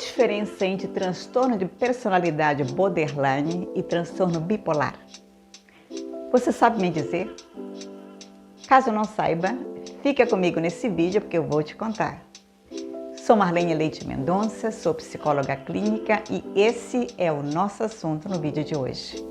diferença entre transtorno de personalidade borderline e transtorno bipolar? Você sabe me dizer? Caso não saiba, fica comigo nesse vídeo porque eu vou te contar. Sou Marlene Leite Mendonça, sou psicóloga clínica e esse é o nosso assunto no vídeo de hoje.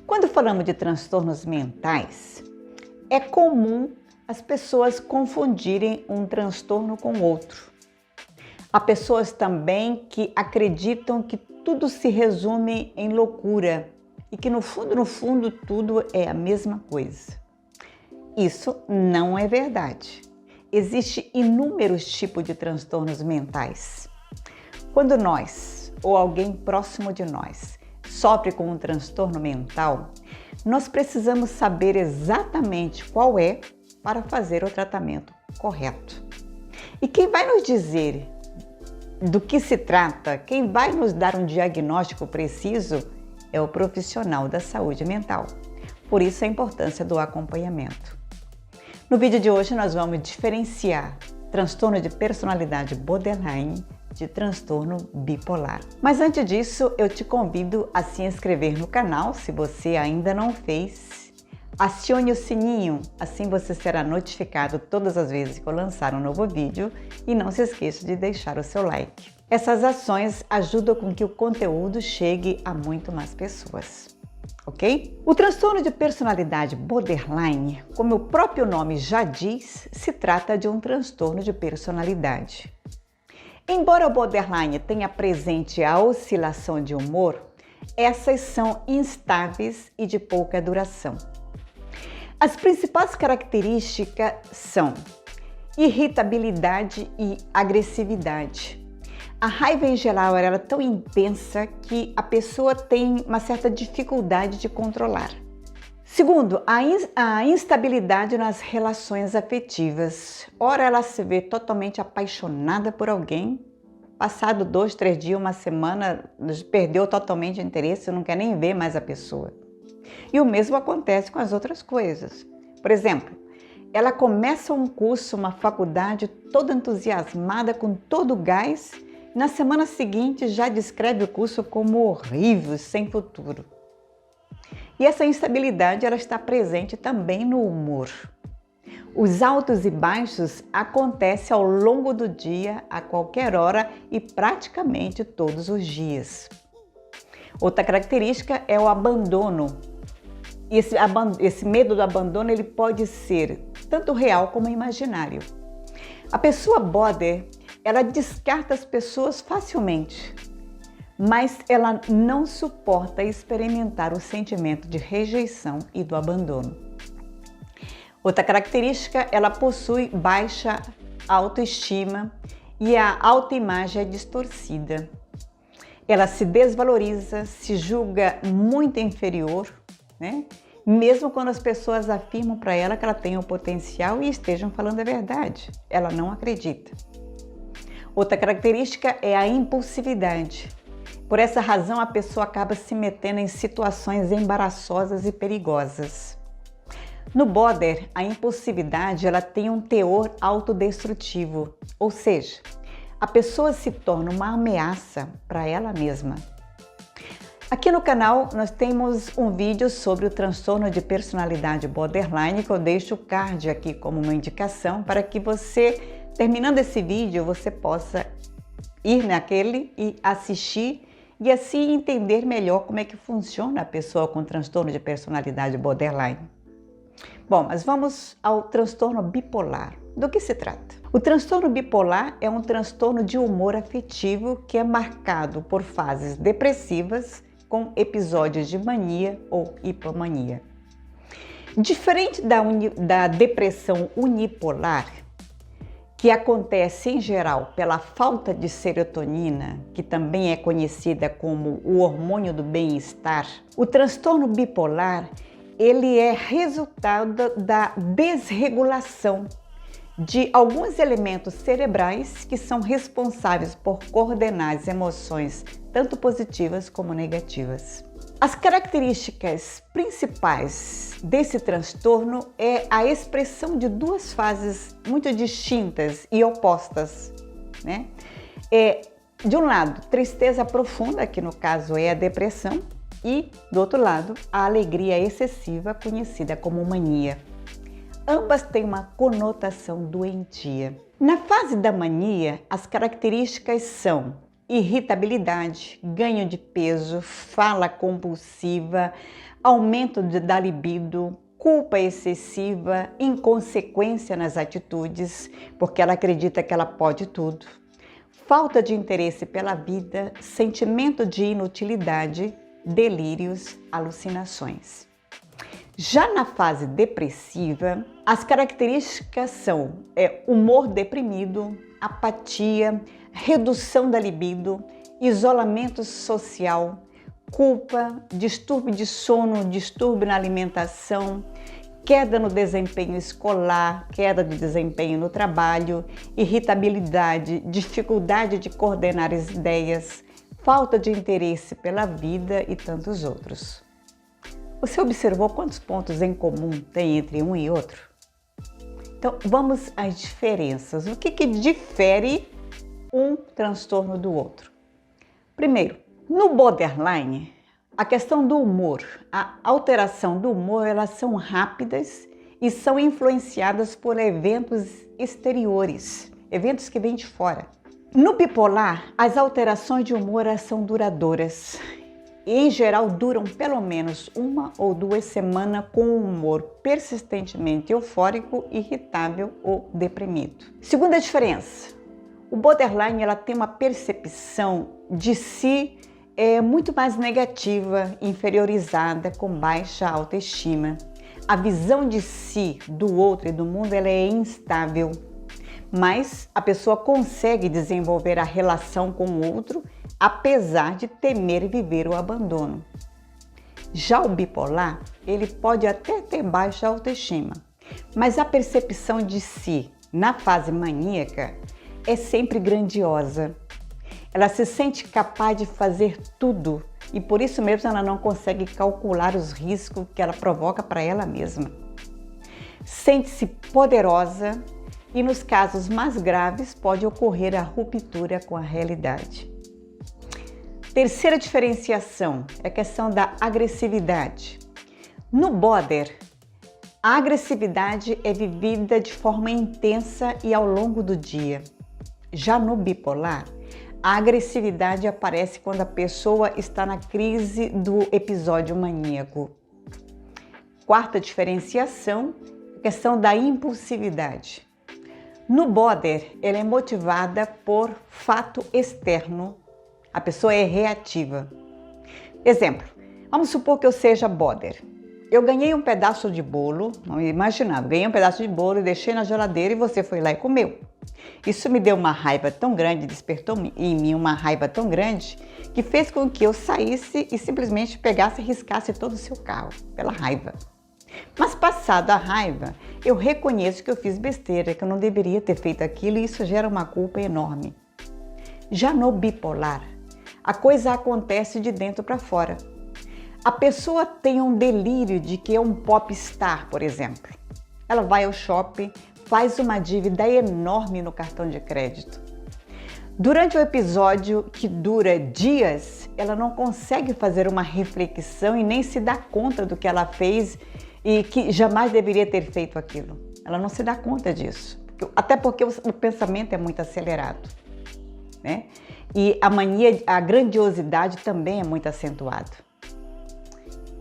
Quando falamos de transtornos mentais, é comum as pessoas confundirem um transtorno com outro. Há pessoas também que acreditam que tudo se resume em loucura e que no fundo tudo é a mesma coisa. Isso não é verdade. Existem inúmeros tipos de transtornos mentais. Quando nós ou alguém próximo de nós sofre com um transtorno mental, nós precisamos saber exatamente qual é para fazer o tratamento correto. E quem vai nos dizer do que se trata, quem vai nos dar um diagnóstico preciso é o profissional da saúde mental. Por isso a importância do acompanhamento. No vídeo de hoje nós vamos diferenciar transtorno de personalidade borderline de transtorno bipolar. Mas antes disso, eu te convido a se inscrever no canal, se você ainda não fez. Acione o sininho, assim você será notificado todas as vezes que eu lançar um novo vídeo e não se esqueça de deixar o seu like. Essas ações ajudam com que o conteúdo chegue a muito mais pessoas, ok? O transtorno de personalidade borderline, como o próprio nome já diz, se trata de um transtorno de personalidade. Embora o borderline tenha presente a oscilação de humor, essas são instáveis e de pouca duração. As principais características são irritabilidade e agressividade. A raiva em geral era tão intensa que a pessoa tem uma certa dificuldade de controlar. Segundo, a instabilidade nas relações afetivas. Ora ela se vê totalmente apaixonada por alguém, passado 2, 3 dias, uma semana, perdeu totalmente o interesse, não quer nem ver mais a pessoa. E o mesmo acontece com as outras coisas. Por exemplo, ela começa um curso, uma faculdade, toda entusiasmada, com todo o gás, e na semana seguinte já descreve o curso como horrível, sem futuro. E essa instabilidade ela está presente também no humor. Os altos e baixos acontecem ao longo do dia, a qualquer hora e praticamente todos os Outra característica é o abandono. Esse medo do abandono ele pode ser tanto real como imaginário. A pessoa border, ela descarta as pessoas facilmente, mas ela não suporta experimentar o sentimento de rejeição e do abandono. Outra característica, ela possui baixa autoestima e a autoimagem é distorcida. Ela se desvaloriza, se julga muito inferior, né? Mesmo quando as pessoas afirmam para ela que ela tem o potencial e estejam falando a verdade, ela não acredita. Outra característica é a impulsividade. Por essa razão, a pessoa acaba se metendo em situações embaraçosas e perigosas. No border, a impulsividade ela tem um teor autodestrutivo, ou seja, a pessoa se torna uma ameaça para ela mesma. Aqui no canal nós temos um vídeo sobre o transtorno de personalidade borderline que eu deixo o card aqui como uma indicação para que você, terminando esse vídeo, você possa ir naquele e assistir e assim entender melhor como é que funciona a pessoa com transtorno de personalidade borderline. Bom, mas vamos ao transtorno bipolar. Do que se trata? O transtorno bipolar é um transtorno de humor afetivo que é marcado por fases depressivas com episódios de mania ou hipomania. Diferente da depressão unipolar, que acontece em geral pela falta de serotonina, que também é conhecida como o hormônio do bem-estar, o transtorno bipolar ele é resultado da desregulação de alguns elementos cerebrais que são responsáveis por coordenar as emoções, tanto positivas como negativas. As características principais desse transtorno é a expressão de duas fases muito distintas e opostas, né? De um lado, tristeza profunda, que no caso é a depressão, e do outro lado, a alegria excessiva, conhecida como mania. Ambas têm uma conotação doentia. Na fase da mania, as características são irritabilidade, ganho de peso, fala compulsiva, aumento da libido, culpa excessiva, inconsequência nas atitudes, porque ela acredita que ela pode tudo, falta de interesse pela vida, sentimento de inutilidade, delírios, alucinações. Já na fase depressiva, as características são humor deprimido, apatia, redução da libido, isolamento social, culpa, distúrbio de sono, distúrbio na alimentação, queda no desempenho escolar, queda de desempenho no trabalho, irritabilidade, dificuldade de coordenar as ideias, falta de interesse pela vida e tantos outros. Você observou quantos pontos em comum tem entre um e outro? Então, vamos às diferenças. O que difere um transtorno do outro? Primeiro, no borderline, a questão do humor, a alteração do humor, elas são rápidas e são influenciadas por eventos exteriores, eventos que vêm de fora. No bipolar, as alterações de humor são duradouras. E, em geral, duram pelo menos 1 ou 2 semanas com um humor persistentemente eufórico, irritável ou deprimido. Segunda diferença, o borderline ela tem uma percepção de si muito mais negativa, inferiorizada, com baixa autoestima. A visão de si, do outro e do mundo ela é instável, mas a pessoa consegue desenvolver a relação com o outro apesar de temer viver o abandono. Já o bipolar, ele pode até ter baixa autoestima, mas a percepção de si na fase maníaca é sempre grandiosa. Ela se sente capaz de fazer tudo e por isso mesmo ela não consegue calcular os riscos que ela provoca para ela mesma. Sente-se poderosa e nos casos mais graves pode ocorrer a ruptura com a realidade. Terceira diferenciação é a questão da agressividade. No border, a agressividade é vivida de forma intensa e ao longo do dia. Já no bipolar, a agressividade aparece quando a pessoa está na crise do episódio maníaco. Quarta diferenciação é a questão da impulsividade. No border, ela é motivada por fato externo. A pessoa é reativa. Exemplo, vamos supor que eu seja border. Eu ganhei um pedaço de bolo, não imaginava, ganhei um pedaço de bolo e deixei na geladeira e você foi lá e comeu. Isso me deu uma raiva tão grande, despertou em mim uma raiva tão grande, que fez com que eu saísse e simplesmente pegasse e riscasse todo o seu carro, pela raiva. Mas passada a raiva, eu reconheço que eu fiz besteira, que eu não deveria ter feito aquilo e isso gera uma culpa enorme. Já no bipolar, a coisa acontece de dentro para fora. A pessoa tem um delírio de que é um popstar, por exemplo. Ela vai ao shopping, faz uma dívida enorme no cartão de crédito. Durante o episódio, que dura dias, ela não consegue fazer uma reflexão e nem se dá conta do que ela fez e que jamais deveria ter feito aquilo. Ela não se dá conta disso, até porque o pensamento é muito acelerado, né? E a mania, a grandiosidade também é muito acentuada.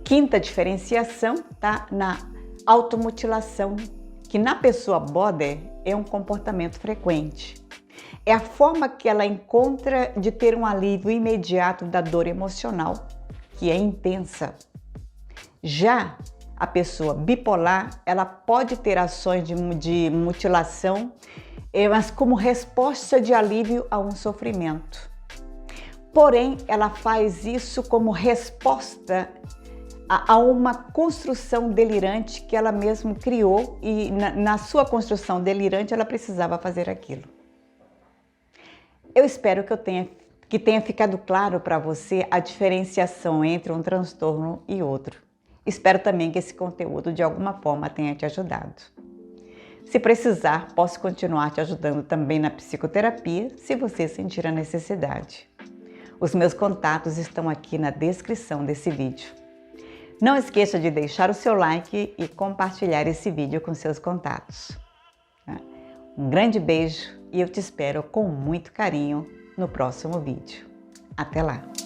Quinta diferenciação está na automutilação, que na pessoa border é um comportamento frequente. É a forma que ela encontra de ter um alívio imediato da dor emocional, que é intensa. Já a pessoa bipolar, ela pode ter ações de mutilação, mas como resposta de alívio a um sofrimento. Porém, ela faz isso como resposta a uma construção delirante que ela mesma criou e na sua construção delirante ela precisava fazer aquilo. Eu espero que eu tenha que tenha ficado claro para você a diferenciação entre um transtorno e outro. Espero também que esse conteúdo de alguma forma tenha te ajudado. Se precisar, posso continuar te ajudando também na psicoterapia, se você sentir a necessidade. Os meus contatos estão aqui na descrição desse vídeo. Não esqueça de deixar o seu like e compartilhar esse vídeo com seus contatos. Um grande beijo e eu te espero com muito carinho no próximo vídeo. Até lá!